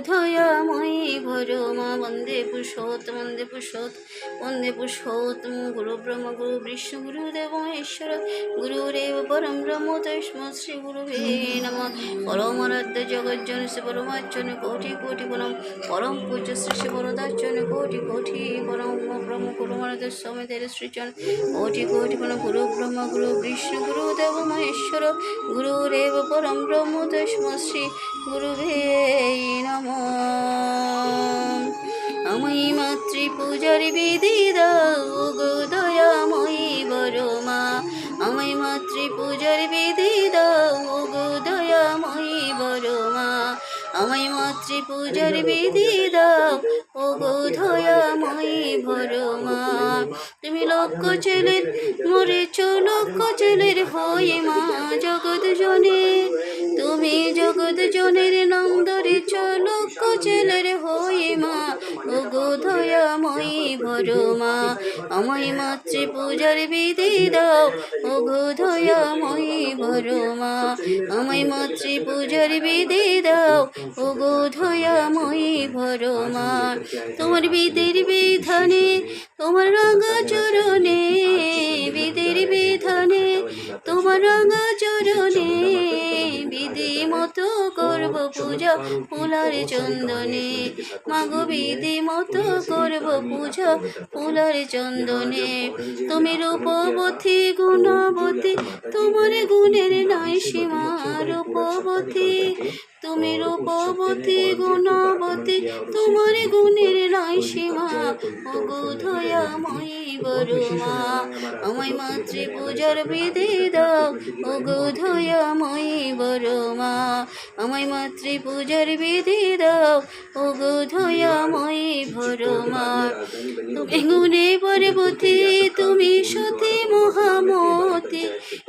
দয়াময়ী ভরো মা। বন্দে পুরুষোত্তম বন্দে পুরুষোত্তম বন্দে পুরুষোত্তম। গুরু ব্রহ্ম গুরু বিষ্ণু গুরুদেব মহেশ্বর গুরুরেব পরম ব্রহ্ম তস্মৈ শ্রী গুরুবে নমঃ। পরমারাধ্য জগজ্জন শ্রী পরমার্চন কোটি কোটি প্রণাম। পরম পূজ্য শ্রী শ্রী বরদার্চন কোটি কোটি পরম ব্রহ্ম পরমারাধ্য সমিতের শ্রীচন কোটি কোটি প্রণাম। গুরু ব্রহ্ম গুরু বিষ্ণু গুরুদেব মহেশ্বর গুরুরেব পরম ব্রহ্ম তস্মৈ শ্রী গুরুবে নমঃ। আমায় মাতৃপূজার বিধি দাও গো দয়াময়ী বড়ো মা। আমায় মাতৃপূজার বিধি দাও গো দয়াময়ী বড়ো মা। আমায় মাতৃপূজার বিধি দাও ও গো দয়াময়ী বড়ো মা। তুমি লক্ষ ছেলের মরেছ লক্ষ ছেলের হয়ে মা জগৎ জনে। তুমি জগৎ জনের নাম ধরেছ লক্ষ ছেলের হয়ে মা ও গো দয়াময়ী বড়ো মা। আমায় মাতৃপূজার বিধি দাও ও গো দয়াময়ী বড়ো মা। আমায় মাতৃপূজার বিধি দাও ও গো দয়াময়ী বড়ো মা। তোমার বিধির বিধানে তোমার রাঙা চরণে বিধির বিধানে তোমার রাঙা চরণে বিধি মতো করব পূজা ফুলার চন্দনে। মাগো বিধি মতো করব পূজা ফুলার চন্দনে। তুমি রূপবতী গুণবতী তোমার গুণের নাই সীমা। রূপবতী তুমি রূপবতী গুণবতী তোমার গুণের নাই সীমা ও গো দয়াময়ী বড়ো মা। আমায় মাতৃপূজার বিধি দাও ও গো দয়াময়ী বড়ো মা। আমায় মাতৃপূজার বিধি দাও ও গো দয়াময়ী বড়ো মা। তুমি গুণে পার্বতী তুমি সতী মহামতি।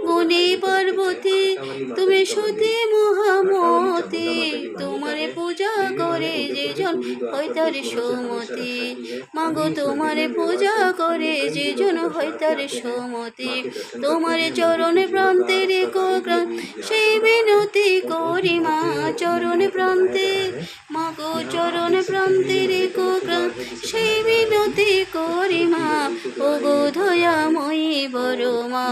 গুণে পার্বতী তুমি সতী মহামতি। তোমার পূজা করে যেজন হয় তার সুমতি। মাগো তোমার পূজা করে যেজন হয় তার সুমতি। তোমার চরণ প্রান্তে রেখো সেই বিনতি করি মা। চরণ প্রান্তে মাগো চরণ প্রান্তে রেখো সেই বিনতি করি মা ও গো দয়াময়ী বড়ো মা।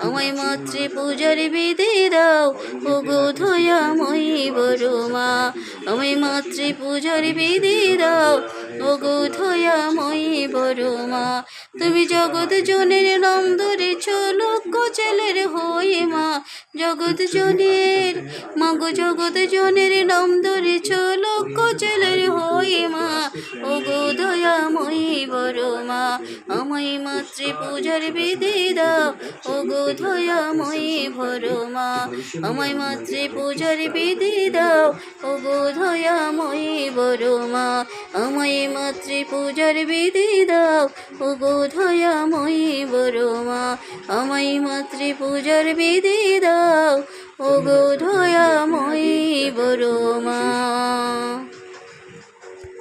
আমায় মাতৃপূজার বিধি দাও ও গো দয়াময়ী বড়ো মা। আমায় মাতৃপূজার বিধি দাও ও গো দয়াময়ী বড়ো মা। তুমি জগৎ জনের নাম ধরেছ লক্ষ ছেলের হয়ে মা। জগৎ জনের মাগো জগৎ জনের নাম ধরেছ লক্ষ ছেলের হয়ে মা ও গো দয়াময়ী বড়ো মা। আমায় মাতৃপূজার বিধি দাও ও গো দয়াময়ী বড়ো মা। আমায় মাতৃপূজার বিধি দাও ও গো দয়াময়ী বড়ো মা। আমায় মাতৃপূজার বিধি দাও ও গো দয়াময়ী বড়ো মা। আমায় মাতৃপূজার বিধি দাও ও গো দয়াময়ী বড়ো মা।